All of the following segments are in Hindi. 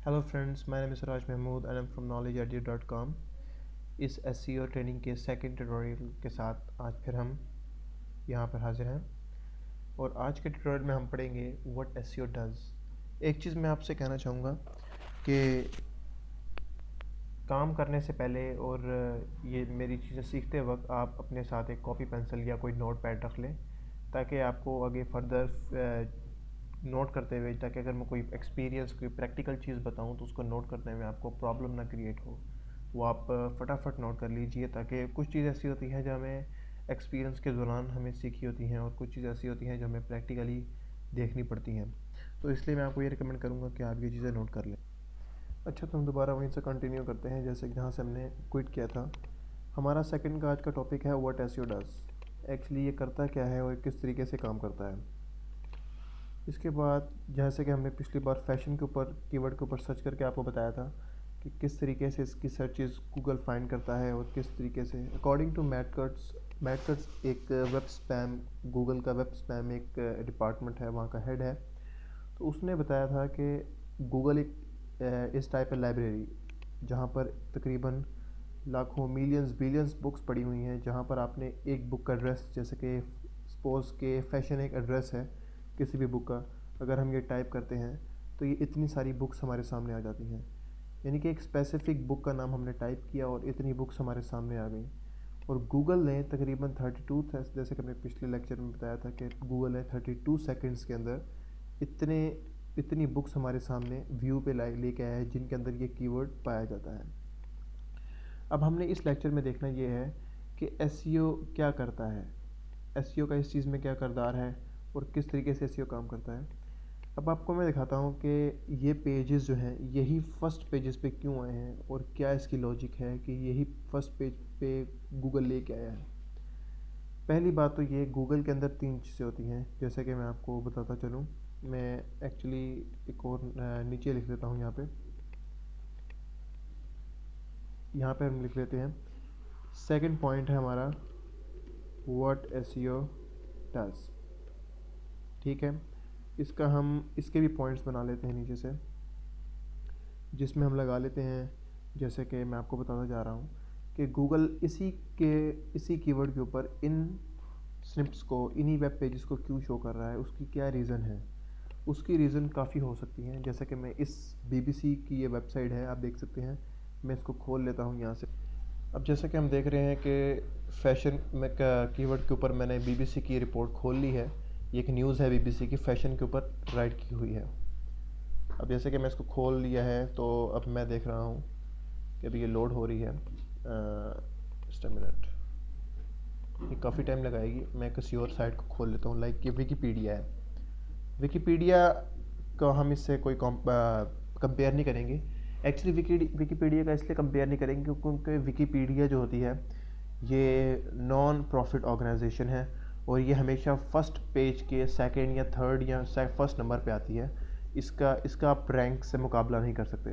Hello friends, my name is Raj Mahmood and I am from knowledgeidea.com। इस एसईओ ट्रेनिंग के सेकंड ट्यूटोरियल के साथ आज फिर हम यहाँ पर हाजिर हैं और आज के ट्यूटोरियल में हम पढ़ेंगे व्हाट एसईओ डज़। एक चीज़ मैं आपसे कहना चाहूँगा कि काम करने से पहले और ये मेरी चीज़ें सीखते वक्त आप अपने साथ एक कॉपी पेंसिल या कोई नोट पैड रख लें ताकि आपको आगे फर्दर नोट करते हुए, ताकि अगर मैं कोई एक्सपीरियंस कोई प्रैक्टिकल चीज़ बताऊं तो उसको नोट करने में आपको प्रॉब्लम ना क्रिएट हो। वो आप फटाफट नोट कर लीजिए, ताकि कुछ चीज़ ऐसी होती हैं जो हमें एक्सपीरियंस के दौरान हमें सीखी होती हैं और कुछ चीज़ ऐसी होती हैं जो हमें प्रैक्टिकली देखनी पड़ती हैं। तो इसलिए मैं आपको ये रिकमेंड करूँगा कि आप ये चीज़ें नोट कर लें। अच्छा, तो हम दोबारा वहीं से कंटिन्यू करते हैं जैसे कि जहाँ से हमने क्विट किया था। हमारा सेकंड का आज का टॉपिक है व्हाट एसईओ डज़। एक्चुअली ये करता क्या है और किस तरीके से काम करता है। इसके बाद जैसे कि हमने पिछली बार फैशन के ऊपर कीवर्ड के ऊपर सर्च करके आपको बताया था कि किस तरीके से इसकी सर्चेस गूगल फाइंड करता है और किस तरीके से अकॉर्डिंग टू मैटकट्स एक वेब स्पैम, गूगल का वेब स्पैम एक डिपार्टमेंट है, वहाँ का हेड है। तो उसने बताया था कि गूगल एक इस टाइप है लाइब्रेरी जहाँ पर तकरीबन लाखों मिलियंस बिलियंस बुक्स पड़ी हुई हैं, जहाँ पर आपने एक बुक का एड्रेस, जैसे कि सपोज़ के फैशन एक एड्रेस है किसी भी बुक का, अगर हम ये टाइप करते हैं तो ये इतनी सारी बुक्स हमारे सामने आ जाती हैं। यानी कि एक स्पेसिफ़िक बुक का नाम हमने टाइप किया और इतनी बुक्स हमारे सामने आ गई। और गूगल ने तकरीबन 32, जैसे कि हमने पिछले लेक्चर में बताया था कि गूगल ने 32 सेकंड्स के अंदर इतनी बुक्स हमारे सामने व्यू पे लेके आया है जिनके अंदर ये कीवर्ड पाया जाता है। अब हमने इस लेक्चर में देखना ये है कि एसईओ क्या करता है, एसईओ का इस चीज़ में क्या किरदार है और किस तरीके से एसईओ काम करता है। अब आपको मैं दिखाता हूँ कि ये पेजेस जो हैं यही फर्स्ट पेजेस पे क्यों आए हैं और क्या इसकी लॉजिक है कि यही फर्स्ट पेज पे गूगल लेके आया है। पहली बात तो ये, गूगल के अंदर 3 चीज़ें होती हैं, जैसे कि मैं आपको बताता चलूँ। मैं एक्चुअली एक और नीचे लिख लेता हूँ, यहाँ पे हम लिख लेते हैं। सेकंड पॉइंट है हमारा व्हाट एसईओ डज। ठीक है, इसका हम इसके भी पॉइंट्स बना लेते हैं नीचे से, जिसमें हम लगा लेते हैं। जैसे कि मैं आपको बताता जा रहा हूँ कि गूगल इसी कीवर्ड के ऊपर इन स्निप्स को, इन्हीं वेब पेजेस को क्यों शो कर रहा है, उसकी क्या रीज़न है। उसकी रीज़न काफ़ी हो सकती हैं। जैसे कि मैं इस बीबीसी की ये वेबसाइट है, आप देख सकते हैं। मैं इसको खोल लेता हूँ यहाँ से। अब जैसे कि हम देख रहे हैं कि फैशन में कीवर्ड के ऊपर मैंने बीबीसी की रिपोर्ट खोल ली है। ये एक न्यूज़ है बीबीसी की, फैशन के ऊपर राइट की हुई है। अब जैसे कि मैं इसको खोल लिया है तो अब मैं देख रहा हूँ कि अभी ये लोड हो रही है। जस्ट अ मिनट, ये काफ़ी टाइम लगाएगी। मैं किसी और साइट को खोल लेता हूँ, लाइक ये विकीपीडिया है। विकीपीडिया को हम इससे कोई कंपेयर नहीं करेंगे। एक्चुअली विकीपीडिया का इसलिए कंपेयर नहीं करेंगे क्योंकि विकीपीडिया जो होती है ये नॉन प्रॉफिट ऑर्गेनाइजेशन है और ये हमेशा फर्स्ट पेज के सेकंड या थर्ड या फर्स्ट नंबर पे आती है। इसका आप रैंक से मुकाबला नहीं कर सकते।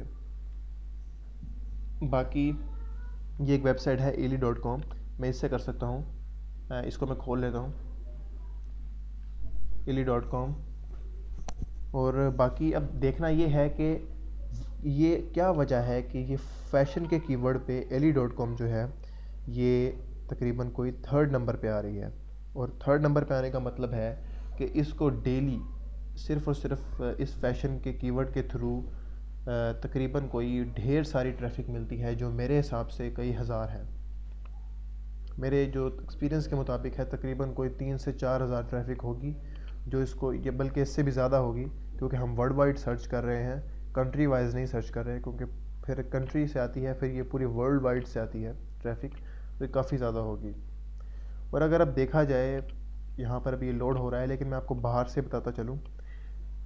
बाकी ये एक वेबसाइट है eli.com, मैं इससे कर सकता हूँ। इसको मैं खोल लेता हूँ, eli.com। और बाकी अब देखना ये है कि ये क्या वजह है कि ये फैशन के कीवर्ड पे eli.com जो है ये तकरीबन कोई थर्ड नंबर पे आ रही है। और थर्ड नंबर पे आने का मतलब है कि इसको डेली सिर्फ़ और सिर्फ इस फैशन के कीवर्ड के थ्रू तकरीबन कोई ढेर सारी ट्रैफिक मिलती है, जो मेरे हिसाब से कई हज़ार है। मेरे जो एक्सपीरियंस के मुताबिक है तकरीबन कोई 3 से 4 हज़ार ट्रैफिक होगी, जो इसको ये बल्कि इससे भी ज़्यादा होगी, क्योंकि हम वर्ल्ड वाइड सर्च कर रहे हैं, कंट्री वाइज नहीं सर्च कर रहे हैं। क्योंकि फिर कंट्री से आती है, फिर ये पूरी वर्ल्ड वाइड से आती है ट्रैफिक, तो ये काफ़ी ज़्यादा होगी। और अगर अब देखा जाए, यहाँ पर अभी ये लोड हो रहा है, लेकिन मैं आपको बाहर से बताता चलूँ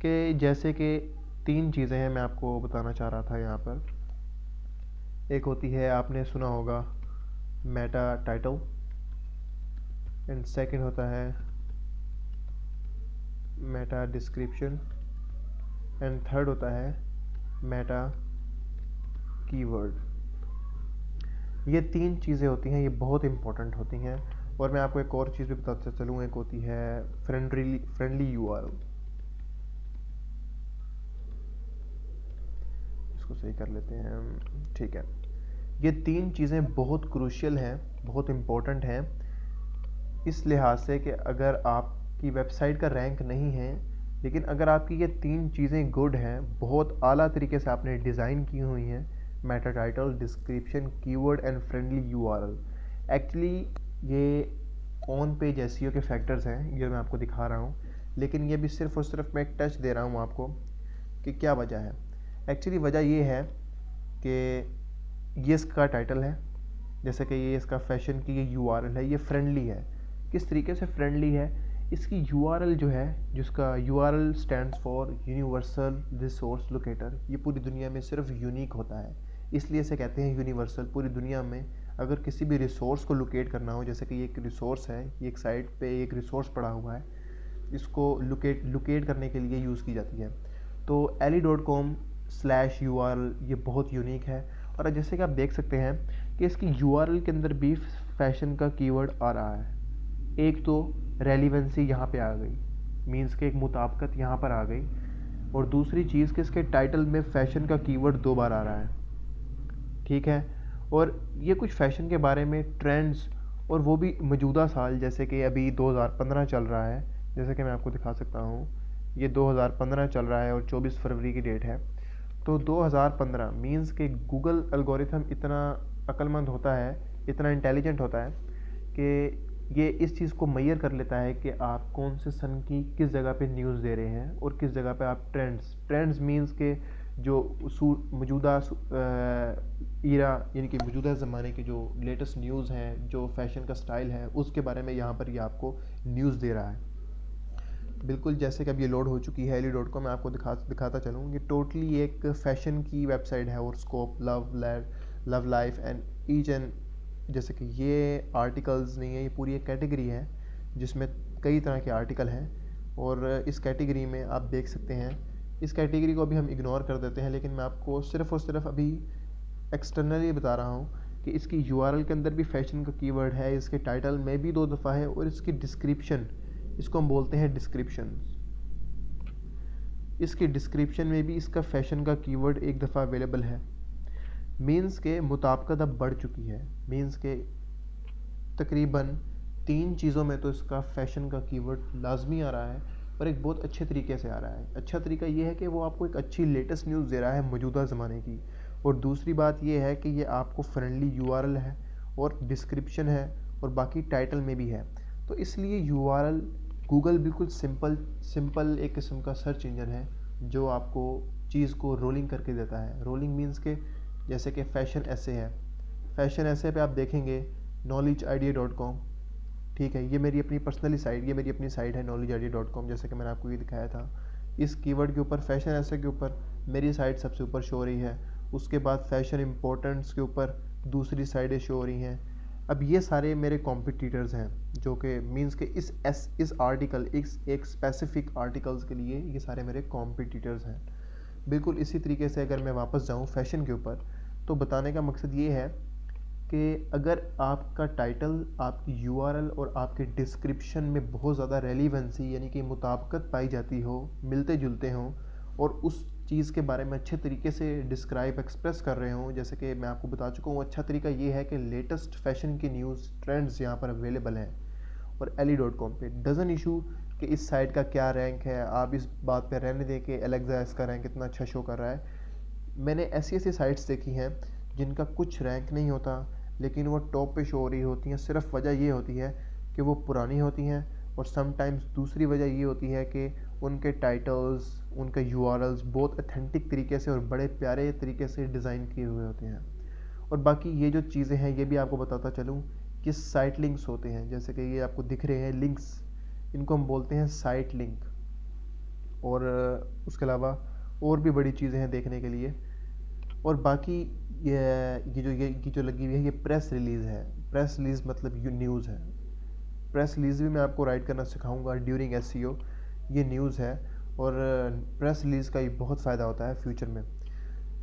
कि जैसे कि 3 चीज़ें हैं मैं आपको बताना चाह रहा था यहाँ पर। एक होती है, आपने सुना होगा, मेटा टाइटल, एंड सेकंड होता है मेटा डिस्क्रिप्शन, एंड थर्ड होता है मेटा कीवर्ड। ये 3 चीज़ें होती हैं, ये बहुत इंपॉर्टेंट होती हैं। और मैं आपको एक और चीज़ भी बताता चलूँ, एक होती है फ्रेंडली यूआरएल। इसको सही कर लेते हैं, ठीक है। ये 3 चीज़ें बहुत क्रूशियल हैं, बहुत इम्पोर्टेंट हैं इस लिहाज से कि अगर आपकी वेबसाइट का रैंक नहीं है, लेकिन अगर आपकी ये 3 चीज़ें गुड हैं, बहुत आला तरीके से आपने डिज़ाइन की हुई हैं, Meta title, description, keyword and friendly URL. Actually ये ऑन पेज एसईओ के फैक्टर्स हैं, ये मैं आपको दिखा रहा हूँ, लेकिन ये भी सिर्फ और सिर्फ मैं एक टच दे रहा हूँ आपको कि क्या वजह है। एक्चुअली वजह ये है कि ये इसका टाइटल है, जैसे कि ये इसका फैशन की ये यूआरएल है, ये फ्रेंडली है। किस तरीके से फ्रेंडली है, इसकी यूआरएल जो है, जिसका URL stands for universal resource locator, ये पूरी दुनिया में सिर्फ यूनिक होता है, इसलिए इसे कहते हैं यूनिवर्सल। पूरी दुनिया में अगर किसी भी रिसोर्स को लोकेट करना हो, जैसे कि ये एक रिसोर्स है, ये एक साइट पे एक रिसोर्स पड़ा हुआ है, इसको लोकेट करने के लिए यूज़ की जाती है। तो ali.com/URL ये बहुत यूनिक है। और जैसे कि आप देख सकते हैं कि इसकी यूआरएल के अंदर भी फैशन का कीवर्ड आ रहा है। एक तो रेलिवेंसी यहाँ पे आ गई, मीन्स के एक मुताबिकत यहाँ पर आ गई, और दूसरी चीज़ कि इसके टाइटल में फैशन का कीवर्ड 2 बार आ रहा है, ठीक है। और ये कुछ फैशन के बारे में ट्रेंड्स, और वो भी मौजूदा साल, जैसे कि अभी 2015 चल रहा है, जैसे कि मैं आपको दिखा सकता हूँ, ये 2015 चल रहा है और 24 फरवरी की डेट है। तो 2015 मीन्स के गूगल एल्गोरिथम इतना अक्लमंद होता है, इतना इंटेलिजेंट होता है कि ये इस चीज़ को मैयर कर लेता है कि आप कौन से सन की किस जगह पे न्यूज़ दे रहे हैं और किस जगह पे आप ट्रेंड्स मीन्स के जो मौजूदा ईरा, यानी कि मौजूदा ज़माने के जो लेटेस्ट न्यूज़ हैं, जो फैशन का स्टाइल है, उसके बारे में यहाँ पर ये आपको न्यूज़ दे रहा है। बिल्कुल जैसे कि अब ये लोड हो चुकी है ali.com, मैं आपको दिखाता चलूँ। ये टोटली एक फ़ैशन की वेबसाइट है, और scope, love life and each and, जैसे कि ये आर्टिकल्स नहीं है, ये पूरी एक कैटेगरी है जिसमें कई तरह के आर्टिकल हैं। और इस कैटेगरी में आप देख सकते हैं, इस कैटेगरी को अभी हम इग्नोर कर देते हैं, लेकिन मैं आपको सिर्फ़ और सिर्फ अभी एक्सटर्नली बता रहा हूँ कि इसकी यूआरएल के अंदर भी फैशन का कीवर्ड है, इसके टाइटल में भी 2 दफ़ा है, और इसकी डिस्क्रिप्शन, इसको हम बोलते हैं डिस्क्रिप्शन, इसकी डिस्क्रिप्शन में भी इसका फैशन का कीवर्ड 1 दफ़ा अवेलेबल है। मीन्स के मुताबिकत अब बढ़ चुकी है, मीन्स के तकरीबन 3 चीज़ों में तो इसका फैशन का कीवर्ड लाजमी आ रहा है, और एक बहुत अच्छे तरीके से आ रहा है। अच्छा तरीका ये है कि वो आपको एक अच्छी लेटेस्ट न्यूज़ दे रहा है मौजूदा ज़माने की, और दूसरी बात ये है कि ये आपको फ्रेंडली यूआरएल है, और डिस्क्रिप्शन है, और बाकी टाइटल में भी है। तो इसलिए यूआरएल गूगल बिल्कुल सिंपल एक किस्म का सर्च इंजन है, जो आपको चीज़ को रोलिंग करके देता है। रोलिंग मीन्स के जैसे कि फैशन ऐसे है, फैशन ऐसे पे आप देखेंगे knowledgeidea.com, ठीक है, ये मेरी अपनी पर्सनली साइट, ये मेरी अपनी साइट है knowledgeidea.com, जैसे कि मैंने आपको ये दिखाया था। इस कीवर्ड के ऊपर, फैशन ऐसे के ऊपर मेरी साइट सबसे ऊपर शो हो रही है, उसके बाद फैशन इम्पोर्टेंट्स के ऊपर दूसरी साइडें शो हो रही हैं। अब ये सारे मेरे कॉम्पिटिटर्स हैं, जो कि मींस के इस आर्टिकल, एक स्पेसिफिक आर्टिकल्स के लिए ये सारे मेरे कॉम्पिटिटर्स हैं। बिल्कुल इसी तरीके से अगर मैं वापस जाऊँ फैशन के ऊपर, तो बताने का मकसद ये है कि अगर आपका टाइटल, आपकी यूआरएल और आपके डिस्क्रिप्शन में बहुत ज़्यादा रेलिवेंसी, यानी कि मुताबिकत पाई जाती हो, मिलते जुलते हों, और उस चीज़ के बारे में अच्छे तरीके से डिस्क्राइब, एक्सप्रेस कर रहे हों, जैसे कि मैं आपको बता चुका हूँ, अच्छा तरीका ये है कि लेटेस्ट फैशन की न्यूज़, ट्रेंड्स यहाँ पर अवेलेबल हैं। और ali.com पे डजन इशू कि इस साइट का क्या रैंक है, आप इस बात पे रहने दें कि एलेक्सा इसका रैंक कितना अच्छा शो कर रहा है। मैंने ऐसी साइट्स देखी हैं जिनका कुछ रैंक नहीं होता, लेकिन वो टॉप पे शो हो रही होती हैं। सिर्फ वजह ये होती है कि वो पुरानी होती हैं, और समटाइम्स दूसरी वजह ये होती है कि उनके टाइटल्स, उनके यूआरएल्स बहुत अथेंटिक तरीके से और बड़े प्यारे तरीके से डिज़ाइन किए हुए होते हैं। और बाकी ये जो चीज़ें हैं, ये भी आपको बताता चलूँ कि साइट लिंक्स होते हैं, जैसे कि ये आपको दिख रहे हैं लिंक्स, इनको हम बोलते हैं साइट लिंक। और उसके अलावा और भी बड़ी चीज़ें हैं देखने के लिए। और बाकी ये जो लगी हुई है, ये प्रेस रिलीज़ है। प्रेस रिलीज़ मतलब ये न्यूज़ है। प्रेस रिलीज़ भी मैं आपको राइट करना सिखाऊंगा ड्यूरिंग एसईओ। ये न्यूज़ है, और प्रेस रिलीज़ का ये बहुत फ़ायदा होता है फ्यूचर में।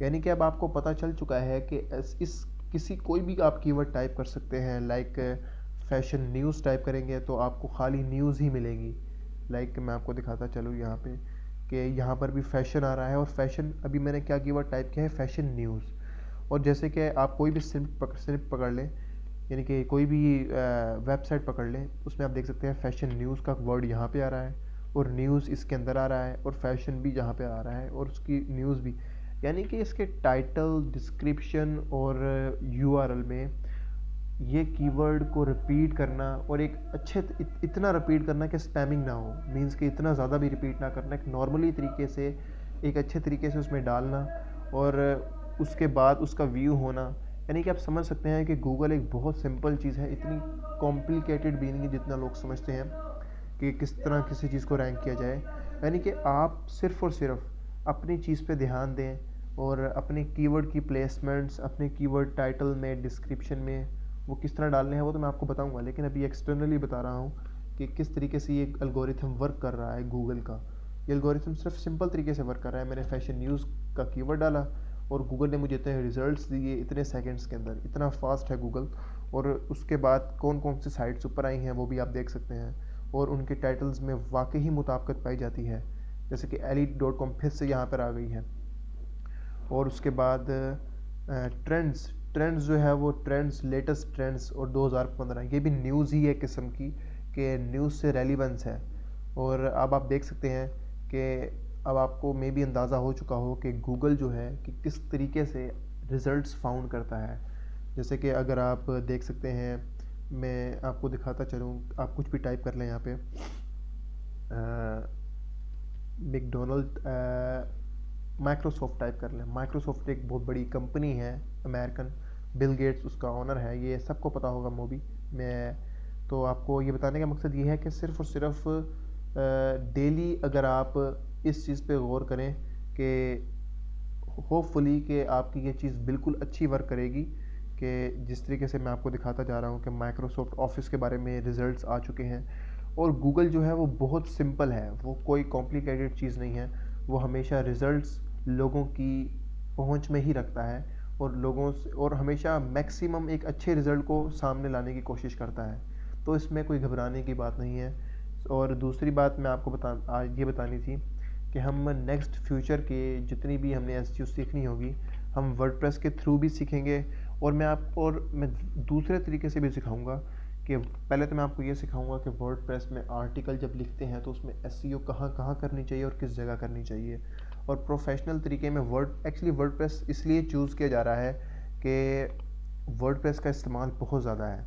यानी कि अब आपको पता चल चुका है कि इस कोई भी आप कीवर्ड टाइप कर सकते हैं, लाइक फैशन न्यूज़ टाइप करेंगे तो आपको खाली न्यूज़ ही मिलेगी। लाइक मैं आपको दिखाता चलूँ यहाँ पे कि यहाँ पर भी फैशन आ रहा है, और फैशन अभी मैंने क्या कीवर्ड टाइप किया है, फैशन न्यूज़। और जैसे कि आप कोई भी सिर्फ पकड़ लें, यानी कि कोई भी वेबसाइट पकड़ लें, उसमें आप देख सकते हैं फैशन न्यूज़ का वर्ड यहाँ पे आ रहा है, और न्यूज़ इसके अंदर आ रहा है, और फैशन भी यहाँ पे आ रहा है, और उसकी न्यूज़ भी। यानी कि इसके टाइटल, डिस्क्रिप्शन और यूआरएल में ये कीवर्ड को रिपीट करना, और एक इतना रिपीट करना कि स्पैमिंग ना हो, मींस कि इतना ज़्यादा भी रिपीट ना करना, एक नॉर्मली तरीके से, एक अच्छे तरीके से उसमें डालना, और उसके बाद उसका व्यू होना। यानी कि आप समझ सकते हैं कि गूगल एक बहुत सिंपल चीज़ है, इतनी कॉम्प्लिकेटेड भी नहीं है जितना लोग समझते हैं कि किस तरह किसी चीज़ को रैंक किया जाए। यानी कि आप सिर्फ़ और सिर्फ अपनी चीज़ पे ध्यान दें, और अपने कीवर्ड की प्लेसमेंट्स, अपने कीवर्ड टाइटल में, डिस्क्रिप्शन में वो किस तरह डालने हैं वो तो मैं आपको बताऊंगा, लेकिन अभी एक्सटर्नली बता रहा हूँ कि किस तरीके से ये एल्गोरिथम वर्क कर रहा है गूगल का। ये एल्गोरिथम सिर्फ सिंपल तरीके से वर्क कर रहा है। मैंने फैशन न्यूज़ का कीवर्ड डाला और गूगल ने मुझे इतने रिजल्ट्स दिए इतने सेकंड्स के अंदर, इतना फास्ट है गूगल। और उसके बाद कौन कौन सी साइट्स ऊपर आई हैं वो भी आप देख सकते हैं, और उनके टाइटल्स में वाकई ही मुताबिकत पाई जाती है, जैसे कि elite.com फिर से यहाँ पर आ गई है। और उसके बाद ट्रेंड्स जो है वो ट्रेंड्स, लेटेस्ट ट्रेंड्स और 2015, ये भी न्यूज़ ही है किस्म की, कि न्यूज़ से रेलिवेंस है। और अब आप देख सकते हैं कि अब आपको मे भी अंदाज़ा हो चुका हो कि गूगल जो है कि किस तरीके से रिज़ल्ट्स फाउंड करता है। जैसे कि अगर आप देख सकते हैं, मैं आपको दिखाता चलूँ, आप कुछ भी टाइप कर लें यहाँ पे, मैकडोनल्ड, माइक्रोसॉफ्ट टाइप कर लें। माइक्रोसॉफ्ट एक बहुत बड़ी कंपनी है अमेरिकन, बिल गेट्स उसका ऑनर है, ये सबको पता होगा मोबी। मैं तो आपको ये बताने का मकसद ये है कि सिर्फ़ और सिर्फ डेली अगर आप इस चीज़ पे गौर करें कि होपफुली कि आपकी ये चीज़ बिल्कुल अच्छी वर्क करेगी, कि जिस तरीके से मैं आपको दिखाता जा रहा हूँ कि माइक्रोसॉफ्ट ऑफिस के बारे में रिज़ल्ट्स आ चुके हैं। और गूगल जो है वो बहुत सिंपल है, वो कोई कॉम्प्लिकेटेड चीज़ नहीं है, वो हमेशा रिज़ल्ट्स लोगों की पहुंच में ही रखता है, और लोगों से, और हमेशा मैक्सिमम एक अच्छे रिज़ल्ट को सामने लाने की कोशिश करता है। तो इसमें कोई घबराने की बात नहीं है। और दूसरी बात मैं आपको आज ये बतानी थी कि हम नेक्स्ट फ्यूचर के जितनी भी हमने एसईओ सीखनी होगी, हम वर्डप्रेस के थ्रू भी सीखेंगे। और मैं दूसरे तरीके से भी सिखाऊंगा कि पहले तो मैं आपको ये सिखाऊंगा कि वर्डप्रेस में आर्टिकल जब लिखते हैं तो उसमें एसईओ कहाँ कहाँ करनी चाहिए और किस जगह करनी चाहिए। और प्रोफेशनल तरीके में वर्डप्रेस इसलिए चूज़ किया जा रहा है कि वर्डप्रेस का इस्तेमाल बहुत ज़्यादा है।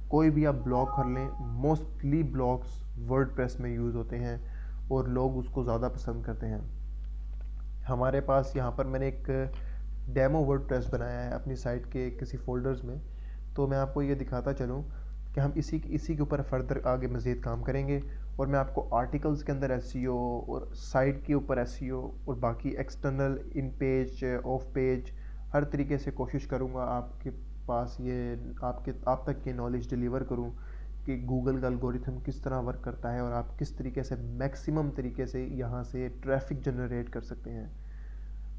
कोई भी आप ब्लॉग कर लें, मोस्टली ब्लॉग्स वर्डप्रेस में यूज़ होते हैं और लोग उसको ज़्यादा पसंद करते हैं। हमारे पास यहाँ पर मैंने एक डेमो वर्डप्रेस बनाया है अपनी साइट के किसी फ़ोल्डर्स में, तो मैं आपको ये दिखाता चलूँ कि हम इसी के ऊपर फर्दर आगे मज़ीद काम करेंगे। और मैं आपको आर्टिकल्स के अंदर एसईओ और साइट के ऊपर एसईओ और बाकी external, in page, off page, हर तरीके से कोशिश करूँगा आपके पास ये आप तक ये नॉलेज डिलीवर करूँ कि गूगल का एल्गोरिथम किस तरह वर्क करता है, और आप किस तरीके से मैक्सिमम तरीके से यहाँ से ट्रैफिक जनरेट कर सकते हैं।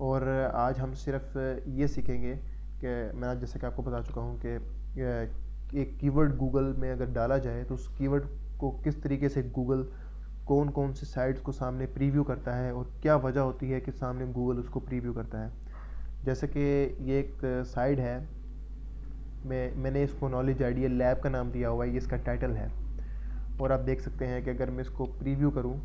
और आज हम सिर्फ ये सीखेंगे कि मैं जैसे कि आपको बता चुका हूँ कि एक कीवर्ड गूगल में अगर डाला जाए तो उस कीवर्ड को किस तरीके से गूगल कौन कौन सी साइट्स को सामने प्रीव्यू करता है, और क्या वजह होती है कि सामने गूगल उसको प्रीव्यू करता है। जैसे कि ये एक साइट है, मैंने इसको नॉलेज आइडिया लैब का नाम दिया हुआ है, ये इसका टाइटल है। और आप देख सकते हैं कि अगर मैं इसको प्रीव्यू करूं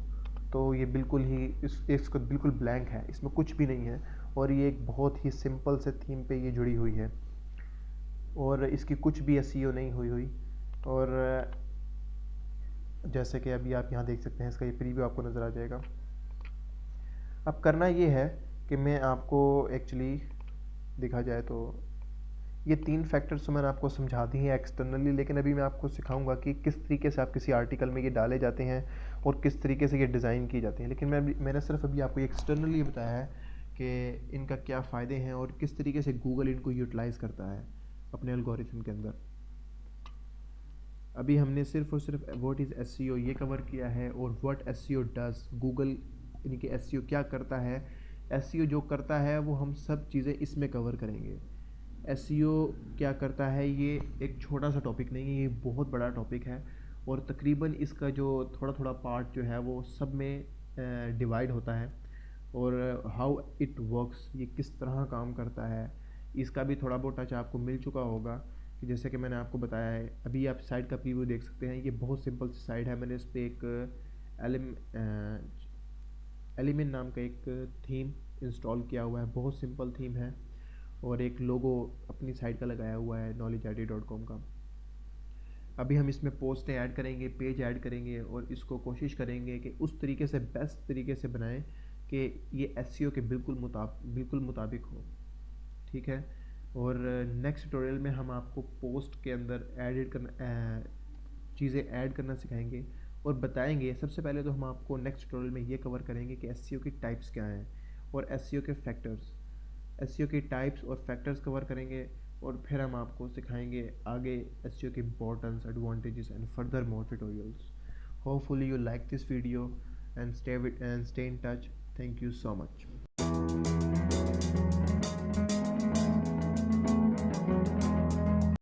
तो ये बिल्कुल ही इसको बिल्कुल ब्लैंक है, इसमें कुछ भी नहीं है, और ये एक बहुत ही सिंपल से थीम पे ये जुड़ी हुई है, और इसकी कुछ भी एसईओ नहीं हुई। और जैसे कि अभी आप यहाँ देख सकते हैं, इसका ये प्रीव्यू आपको नज़र आ जाएगा। अब करना ये है कि मैं आपको एक्चुअली देखा जाए तो ये 3 फैक्टर्स तो मैंने आपको समझा दी हैं एक्सटर्नली, लेकिन अभी मैं आपको सिखाऊंगा कि किस तरीके से आप किसी आर्टिकल में ये डाले जाते हैं और किस तरीके से ये डिज़ाइन की जाती हैं। लेकिन मैंने सिर्फ अभी आपको एक्सटर्नली बताया है कि इनका क्या फ़ायदे हैं और किस तरीके से गूगल इनको यूटिलाइज़ करता है अपने एल्गोरिथम के अंदर। अभी हमने सिर्फ और सिर्फ व्हाट इज़ एसईओ ये कवर किया है, और व्हाट एसईओ डज, गूगल यानी कि एसईओ क्या करता है, एसईओ जो करता है वो हम सब चीज़ें इसमें कवर करेंगे। एसईओ क्या करता है ये एक छोटा सा टॉपिक नहीं है, ये बहुत बड़ा टॉपिक है, और तकरीबन इसका जो थोड़ा थोड़ा पार्ट जो है वो सब में डिवाइड होता है और हाउ इट वर्क्स, ये किस तरह काम करता है, इसका भी थोड़ा बहुत टच आपको मिल चुका होगा। कि जैसे कि मैंने आपको बताया है, अभी आप साइट का प्रीव्यू देख सकते हैं। ये बहुत सिंपल सी साइट है। मैंने इस पर एक एलिमेंट नाम का एक थीम इंस्टॉल किया हुआ है, बहुत सिंपल थीम है। और एक लोगो अपनी साइट का लगाया हुआ है knowledgeid.com का। अभी हम इसमें पोस्टें ऐड करेंगे, पेज ऐड करेंगे और इसको कोशिश करेंगे कि उस तरीके से बेस्ट तरीके से बनाएं कि ये एसईओ के बिल्कुल मुताबिक हो। ठीक है। और नेक्स्ट ट्यूटोरियल में हम आपको पोस्ट के अंदर एडिट करना चीज़ें ऐड करना सिखाएंगे और बताएंगे। सबसे पहले तो हम आपको नेक्स्ट ट्यूटोरियल में ये कवर करेंगे कि एसईओ की टाइप्स क्या हैं और एसईओ के फैक्टर्स, एसईओ की टाइप्स और फैक्टर्स कवर करेंगे। और फिर हम आपको सिखाएंगे आगे एसईओ के importance, advantages and further more tutorials. Hopefully you like this video and stay in touch. Thank you so much.